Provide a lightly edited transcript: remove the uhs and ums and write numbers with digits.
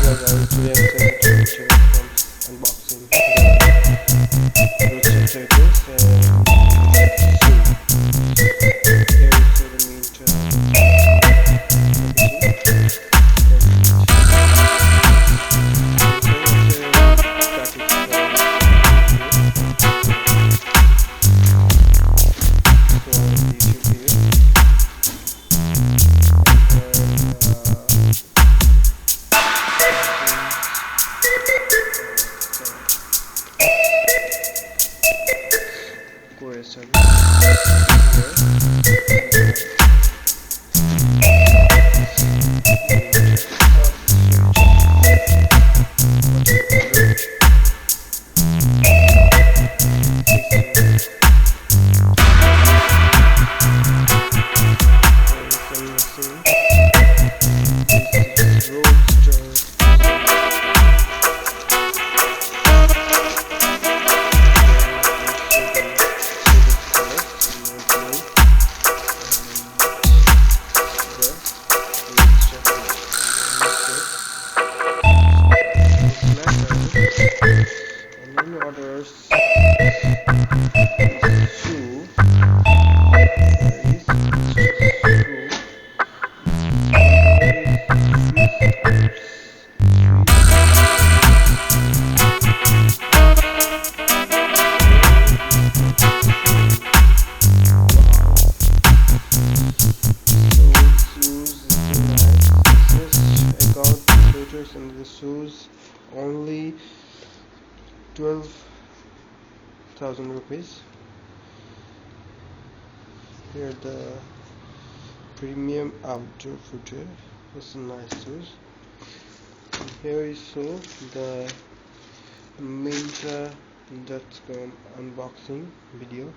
Today I'm going to unboxing the roadstar trackers and here is the Myntra orders shoe. And the shoes only 12,000 rupees. Here the premium outdoor footwear. It's a nice shoes. And here is so the Myntra.com unboxing video.